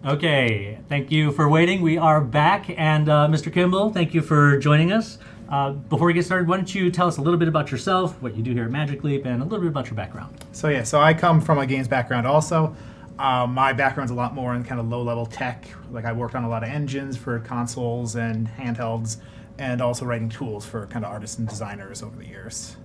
Okay, thank you for waiting. We are back, and Mr. Kimball, thank you for joining us. Before we get started, why don't you tell us a little bit about yourself, what you do here at Magic Leap, and a little bit about your background. So I come from a games background also. My background's a lot more in kind of low-level tech. Like I worked on a lot of engines for consoles and handhelds, and also writing tools for kind of artists and designers over the years.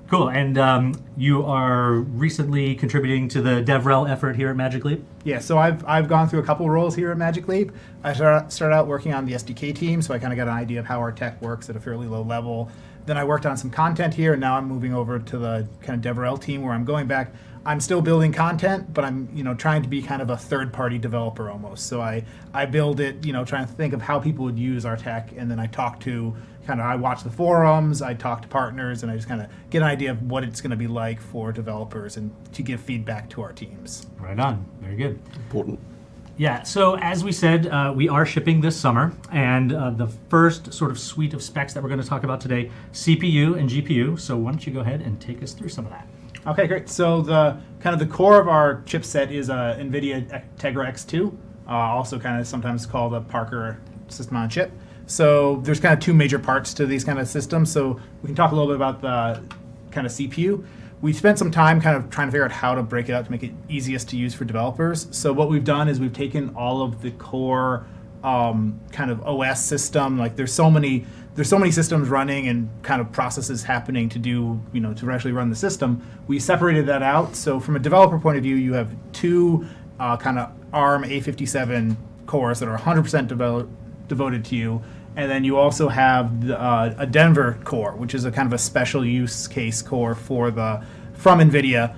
Cool, and you are recently contributing to the DevRel effort here at Magic Leap? Yeah, so I've gone through a couple roles here at Magic Leap. I started out working on the SDK team, so I kind of got an idea of how our tech works at a fairly low level. Then I worked on some content here, and now I'm moving over to the kind of DevRel team where I'm going back. I'm still building content, but I'm trying to be kind of a third-party developer almost. So I build it, trying to think of how people would use our tech, and then I talk to I watch the forums, I talk to partners, and I just kind of get an idea of what it's going to be like for developers and to give feedback to our teams. Right on. Very good. Important. Yeah, so as we said, we are shipping this summer, and the first sort of suite of specs that we're going to talk about today, CPU and GPU. So why don't you go ahead and take us through some of that. Okay, great. So the core of our chipset is a NVIDIA Tegra X2, also kind of sometimes called a Parker system on chip. So there's kind of two major parts to these kind of systems. So we can talk a little bit about the kind of CPU. We spent some time kind of trying to figure out how to break it out to make it easiest to use for developers. So what we've done is we've taken all of the core kind of OS system. Like there's so many systems running and kind of processes happening to do, to actually run the system. We separated that out. So from a developer point of view, you have two kind of ARM A57 cores that are 100% devoted to you. And then you also have a Denver core, which is a kind of a special use case core from NVIDIA.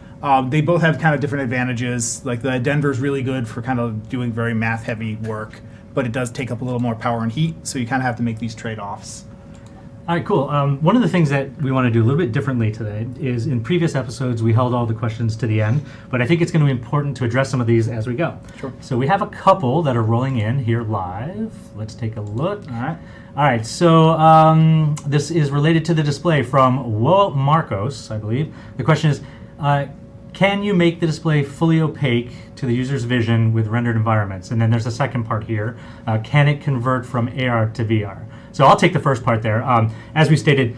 They both have kind of different advantages. Like the Denver's really good for kind of doing very math-heavy work, but it does take up a little more power and heat, so you kind of have to make these trade-offs. All right, cool. One of the things that we want to do a little bit differently today is in previous episodes, we held all the questions to the end, but I think it's going to be important to address some of these as we go. Sure. So we have a couple that are rolling in here live. Let's take a look. All right, so this is related to the display from Wo Marcos, I believe. The question is, can you make the display fully opaque to the user's vision with rendered environments? And then there's a second part here. Can it convert from AR to VR? So I'll take the first part there. As we stated,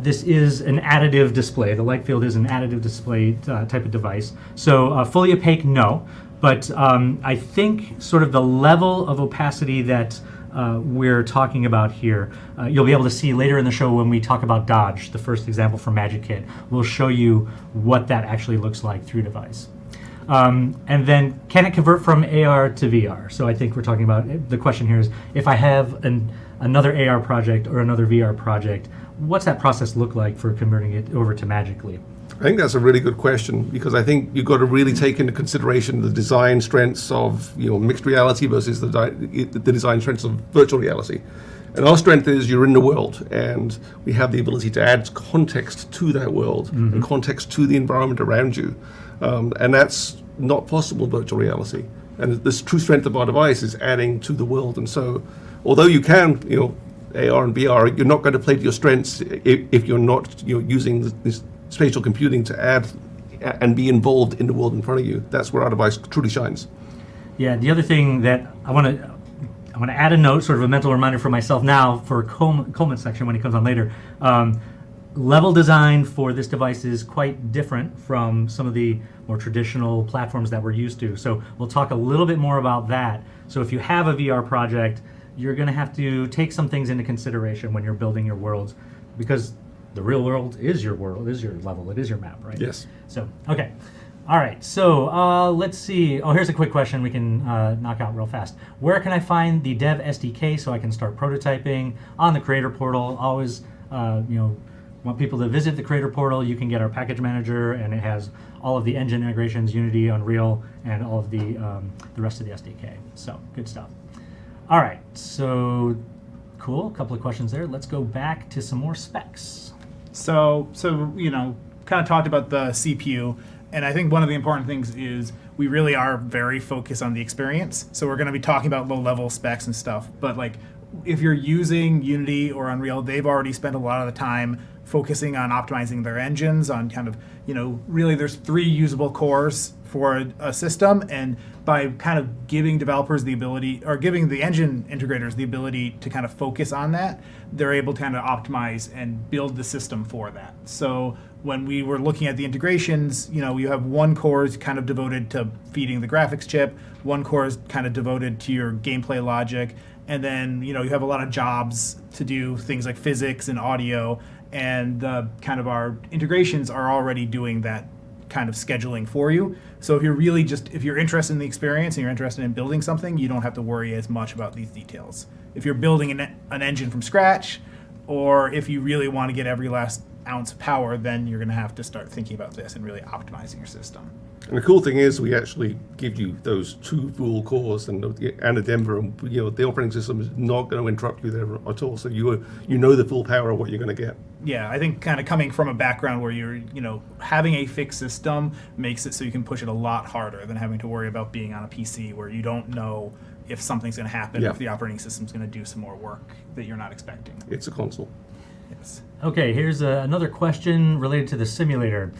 this is an additive display. The light field is an additive display type of device. So fully opaque, no. But I think sort of the level of opacity that we're talking about here, you'll be able to see later in the show when we talk about Dodge, the first example from Magic Kit. We'll show you what that actually looks like through device. And then, can it convert from AR to VR? So I think we're talking about, the question here is, if I have another AR project or another VR project, what's that process look like for converting it over to Magic Leap? I think that's a really good question, because I think you've got to really take into consideration the design strengths of mixed reality versus the design strengths of virtual reality. And our strength is you're in the world, and we have the ability to add context to that world and context to the environment around you. And that's not possible in virtual reality. And this true strength of our device is adding to the world. And so, although you can, AR and VR, you're not going to play to your strengths if you're not using this spatial computing to add and be involved in the world in front of you. That's where our device truly shines. Yeah, the other thing that I want to add a note, sort of a mental reminder for myself now for Coleman's section when he comes on later. Level design for this device is quite different from some of the more traditional platforms that we're used to. So we'll talk a little bit more about that. So if you have a VR project, you're going to have to take some things into consideration when you're building your worlds, because the real world is your world, is your level, it is your map, right? Yes. So, okay. All right, so let's see. Oh, here's a quick question we can knock out real fast. Where can I find the Dev SDK so I can start prototyping on the Creator Portal? Always, want people to visit the Creator Portal. You can get our package manager, and it has all of the engine integrations, Unity, Unreal, and all of the rest of the SDK. So, good stuff. All right, so cool. A couple of questions there. Let's go back to some more specs. So kind of talked about the CPU. And I think one of the important things is we really are very focused on the experience. So we're going to be talking about low-level specs and stuff. But if you're using Unity or Unreal, they've already spent a lot of the time focusing on optimizing their engines, on kind of, really there's 3 usable cores for a system, and by kind of giving developers the ability, or giving the engine integrators the ability to kind of focus on that, they're able to kind of optimize and build the system for that. So when we were looking at the integrations, you have one core is kind of devoted to feeding the graphics chip, one core is kind of devoted to your gameplay logic, and then you have a lot of jobs to do things like physics and audio, and the kind of our integrations are already doing that kind of scheduling for you. So if you're interested in the experience and you're interested in building something, you don't have to worry as much about these details. If you're building an engine from scratch, or if you really want to get every last ounce of power, then you're going to have to start thinking about this and really optimizing your system. And the cool thing is we actually give you those 2 full cores and a Denver, and the operating system is not going to interrupt you there at all. So you know the full power of what you're going to get. Yeah, I think kind of coming from a background where you're, having a fixed system makes it so you can push it a lot harder than having to worry about being on a PC where you don't know if something's going to happen, if the operating system's going to do some more work that you're not expecting. It's a console. Yes. Okay, here's another question related to the simulator.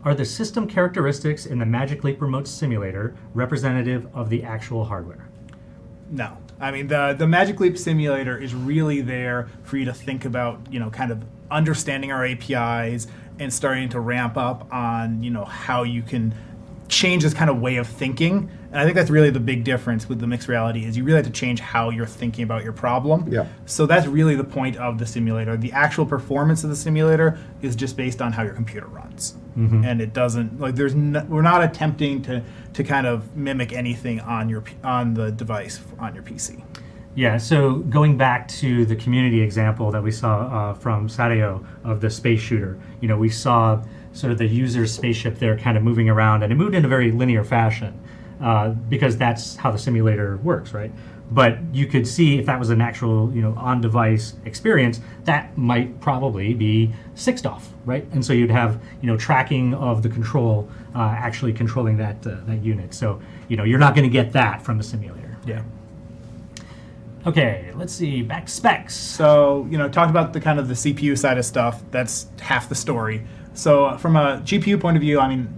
Are the system characteristics in the Magic Leap Remote Simulator representative of the actual hardware? No. I mean, the Magic Leap Simulator is really there for you to think about, kind of understanding our APIs and starting to ramp up on, how you can change this kind of way of thinking. And I think that's really the big difference with the mixed reality is you really have to change how you're thinking about your problem. Yeah. So that's really the point of the simulator. The actual performance of the simulator is just based on how your computer runs. Mm-hmm. And it doesn't, we're not attempting to kind of mimic anything on the device on your PC. Yeah, so going back to the community example that we saw from Sadio of the space shooter, we saw sort of the user's spaceship there kind of moving around, and it moved in a very linear fashion because that's how the simulator works, right? But you could see if that was an actual, on-device experience, that might probably be sixed off, right? And so you'd have, tracking of the control actually controlling that unit. So, you're not going to get that from the simulator. Yeah. Okay, let's see, back to specs. So, talked about the kind of the CPU side of stuff. That's half the story. So from a GPU point of view, I mean,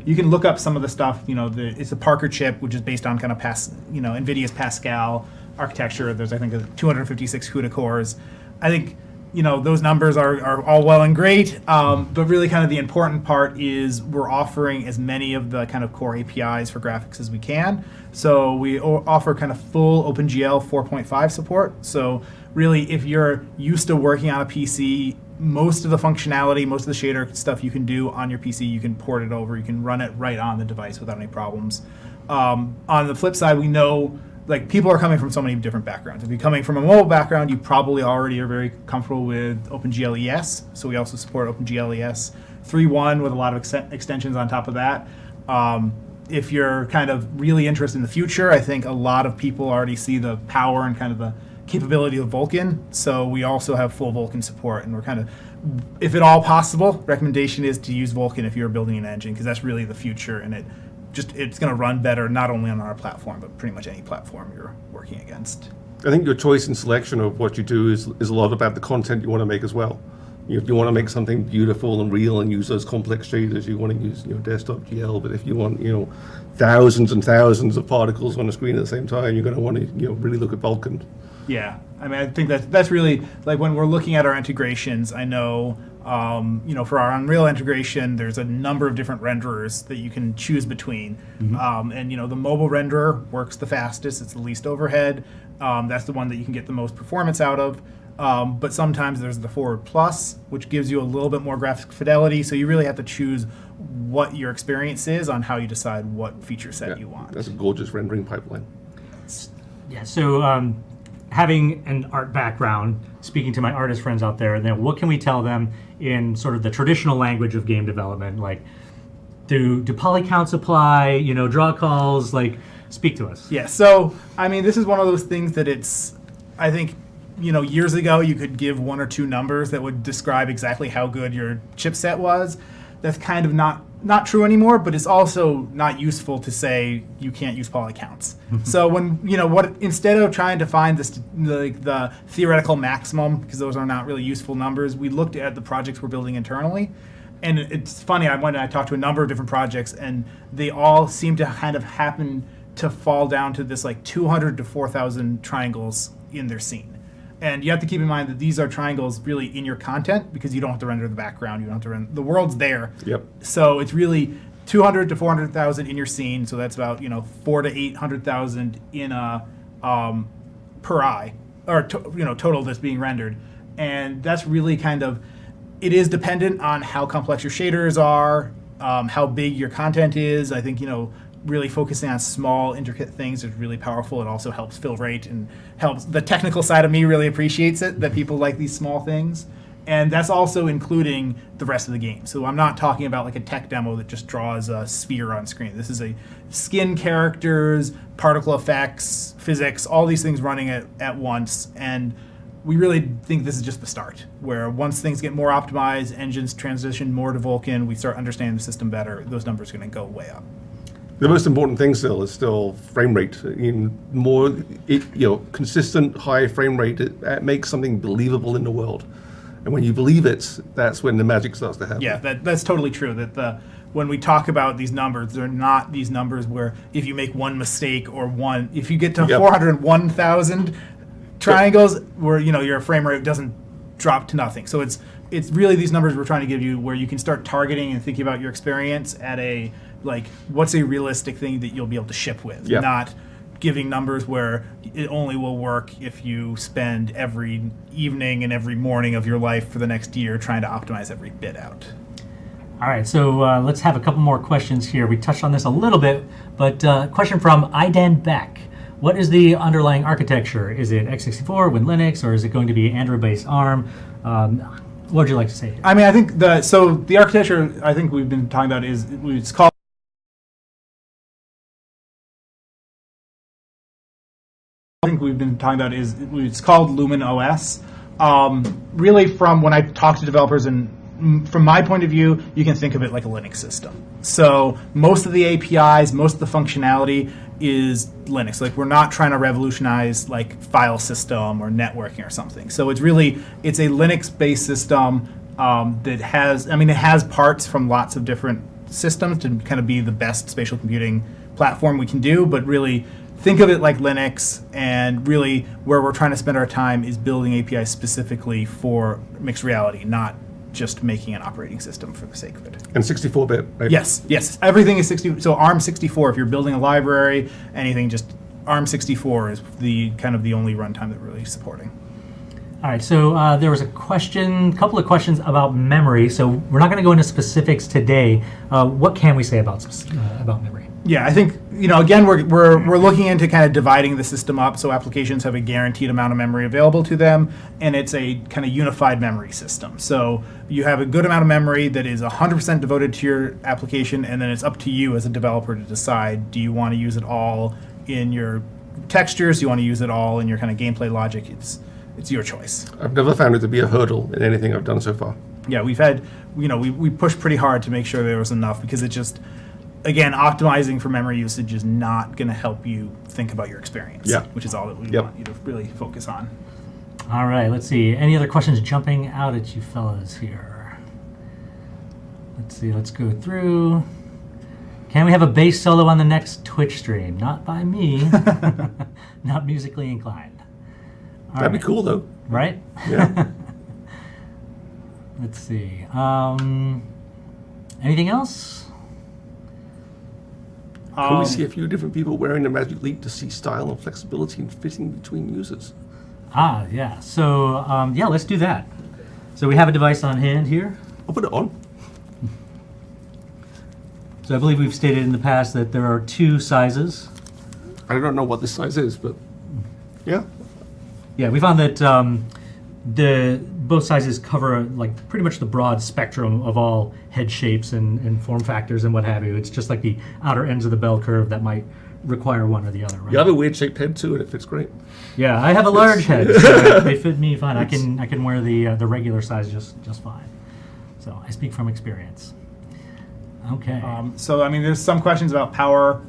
you can look up some of the stuff. It's a Parker chip, which is based on kind of NVIDIA's Pascal architecture. There's, I think, 256 CUDA cores. I think, those numbers are all well and great, but really kind of the important part is we're offering as many of the kind of core APIs for graphics as we can. So we offer kind of full OpenGL 4.5 support. So really, if you're used to working on a PC, most of the functionality, most of the shader stuff you can do on your PC, you can port it over, you can run it right on the device without any problems. On the flip side, we know people are coming from so many different backgrounds. If you're coming from a mobile background, you probably already are very comfortable with OpenGL ES. So we also support OpenGL ES 3.1 with a lot of extensions on top of that. If you're kind of really interested in the future, I think a lot of people already see the power and kind of the capability of Vulkan. So we also have full Vulkan support, and we're kind of, if at all possible, recommendation is to use Vulkan if you're building an engine, because that's really the future, and it's going to run better not only on our platform, but pretty much any platform you're working against. I think your choice and selection of what you do is a lot about the content you want to make as well. If you want to make something beautiful and real and use those complex shaders, you want to use desktop GL. But if you want thousands and thousands of particles on the screen at the same time, you're going to want to really look at Vulkan. Yeah, I mean, I think that's really when we're looking at our integrations. I know, for our Unreal integration, there's a number of different renderers that you can choose between. Mm-hmm. And the mobile renderer works the fastest. It's the least overhead. That's the one that you can get the most performance out of. But sometimes there's the Forward Plus, which gives you a little bit more graphic fidelity. So you really have to choose what your experience is on how you decide what feature set you want. That's a gorgeous rendering pipeline. Yeah. So having an art background, speaking to my artist friends out there, then what can we tell them in sort of the traditional language of game development? Like, do poly counts apply? Draw calls. Speak to us. Yeah. So I mean, this is one of those things that I think. Years ago, you could give 1 or 2 numbers that would describe exactly how good your chipset was. That's kind of not not true anymore, but it's also not useful to say you can't use poly counts. So when, instead of trying to find the theoretical maximum, because those are not really useful numbers, we looked at the projects we're building internally. And it's funny, I talked to a number of different projects, and they all seem to kind of happen to fall down to this like 200 to 4,000 triangles in their scene. And you have to keep in mind that these are triangles really in your content, because you don't have to render the background, you don't have to render, the world's there. Yep. So it's really 200 to 400,000 in your scene, so that's about 4 to 800,000 in a per eye, or total that's being rendered. And that's really kind of, it is dependent on how complex your shaders are, how big your content is. I think, really focusing on small, intricate things is really powerful. It also helps fill rate and helps. The technical side of me really appreciates it, that people like these small things. And that's also including the rest of the game. So I'm not talking about like a tech demo that just draws a sphere on screen. This is a skin characters, particle effects, physics, all these things running at once. And we really think this is just the start, where once things get more optimized, engines transition more to Vulkan, we start understanding the system better, those numbers are going to go way up. The most important thing still is frame rate. Consistent high frame rate, it makes something believable in the world. And when you believe it, that's when the magic starts to happen. Yeah, that's totally true. That when we talk about these numbers, they're not these numbers where if you make one mistake if you get to 401,000 triangles, where your frame rate doesn't drop to nothing. So it's really these numbers we're trying to give you, where you can start targeting and thinking about your experience at what's a realistic thing that you'll be able to ship with, not giving numbers where it only will work if you spend every evening and every morning of your life for the next year trying to optimize every bit out. All right, so let's have a couple more questions here. We touched on this a little bit, but question from Idan Beck. What is the underlying architecture? Is it x64 with Linux, or is it going to be Android-based ARM? What would you like to say here? I mean, I think the architecture I think we've been talking about it's called it's called Lumen OS. Really, from when I talk to developers, and from my point of view, you can think of it like a Linux system. So most of the APIs, most of the functionality is Linux. Like, we're not trying to revolutionize like file system or networking or something. So it's a Linux-based system that has parts from lots of different systems to kind of be the best spatial computing platform we can do, but really think of it like Linux, and really where we're trying to spend our time is building APIs specifically for mixed reality, not just making an operating system for the sake of it. And 64-bit, right? Yes. Everything is 60. So ARM64, if you're building a library, anything, just ARM64 is the kind of the only runtime that we're really supporting. All right, so there was a couple of questions about memory. So we're not going to go into specifics today. What can we say about memory? Yeah, I think, again, we're looking into kind of dividing the system up so applications have a guaranteed amount of memory available to them, and it's a kind of unified memory system. So you have a good amount of memory that is 100% devoted to your application, and then it's up to you as a developer to decide, do you want to use it all in your textures? Do you want to use it all in your kind of gameplay logic? It's your choice. I've never found it to be a hurdle in anything I've done so far. Yeah, we've had, we pushed pretty hard to make sure there was enough, because it just, again, optimizing for memory usage is not going to help you think about your experience, which is all that we want you to really focus on. All right, let's see. Any other questions jumping out at you fellas here? Let's see, let's go through. Can we have a bass solo on the next Twitch stream? Not by me. Not musically inclined. That'd be cool, though. Right? Yeah. Let's see. Anything else? Could we see a few different people wearing the Magic Leap to see style and flexibility and fitting between users? Yeah. So, let's do that. So we have a device on hand here. I'll put it on. So I believe we've stated in the past that there are two sizes. I don't know what this size is, but yeah. Yeah, we found that both sizes cover like pretty much the broad spectrum of all head shapes and form factors and what have you. It's just like the outer ends of the bell curve that might require one or the other, right? You have a weird shaped head too, and it fits great. Yeah, I have a large head, so they fit me fine. I can wear the regular size just fine. So I speak from experience. Okay. So I mean, there's some questions about power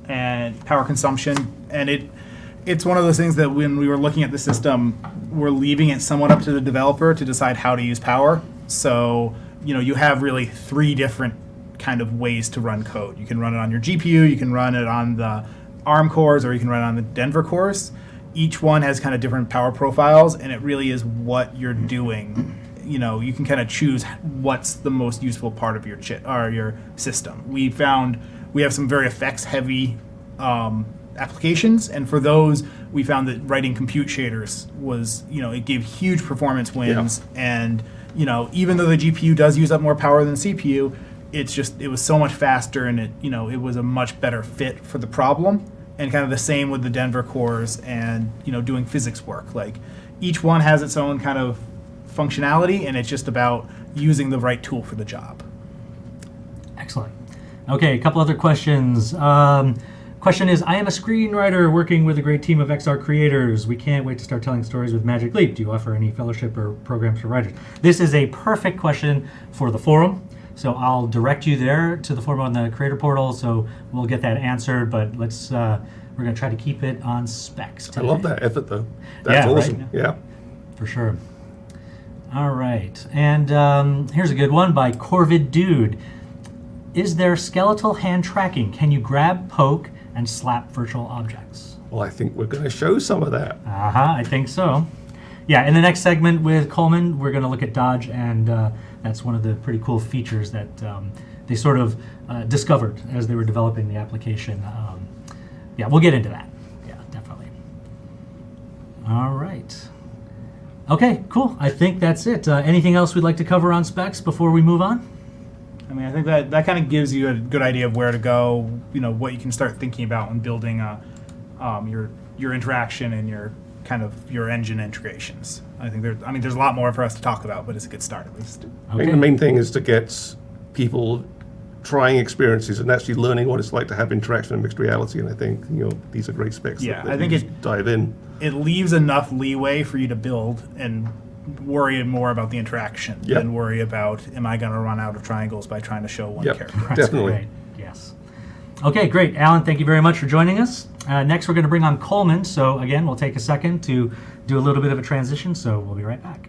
and power consumption, and it's one of those things that when we were looking at the system, we're leaving it somewhat up to the developer to decide how to use power. So you have really 3 different kind of ways to run code. You can run it on your GPU, you can run it on the ARM cores, or you can run it on the Denver cores. Each one has kind of different power profiles, and it really is what you're doing. You can kind of choose what's the most useful part of your chip or your system. We found we have some very effects heavy applications, and for those we found that writing compute shaders was it gave huge performance wins. And even though the GPU does use up more power than the CPU, it was so much faster, and it was a much better fit for the problem. And kind of the same with the Denver cores and doing physics work. Like each one has its own kind of functionality, and it's just about using the right tool for the job. Excellent. Okay, a couple other questions. Question is, I am a screenwriter working with a great team of XR creators. We can't wait to start telling stories with Magic Leap. Do you offer any fellowship or programs for writers? This is a perfect question for the forum. So I'll direct you there to the forum on the creator portal, so we'll get that answered, but let's, we're gonna try to keep it on specs today. I love that effort though. That's awesome. Right? Yeah. For sure. All right, and here's a good one by Corvid Dude. Is there skeletal hand tracking? Can you grab, poke, and slap virtual objects? Well, I think we're going to show some of that. I think so. Yeah, in the next segment with Coleman, we're going to look at Dodge, and that's one of the pretty cool features that they sort of discovered as they were developing the application. Yeah, we'll get into that. Yeah, definitely. All right. Okay, cool. I think that's it. Anything else we'd like to cover on specs before we move on? I mean, I think that kind of gives you a good idea of where to go, what you can start thinking about when building your interaction and your engine integrations. I think there's a lot more for us to talk about, but it's a good start at least. I think the main thing is to get people trying experiences and actually learning what it's like to have interaction in mixed reality, and I think these are great specs. Yeah, that I think just dive in. It leaves enough leeway for you to build and worry more about the interaction than worry about, am I going to run out of triangles by trying to show one character. Definitely. Great. Yes. Okay, great. Alan, thank you very much for joining us. Next, we're going to bring on Coleman. So again, we'll take a second to do a little bit of a transition. So we'll be right back.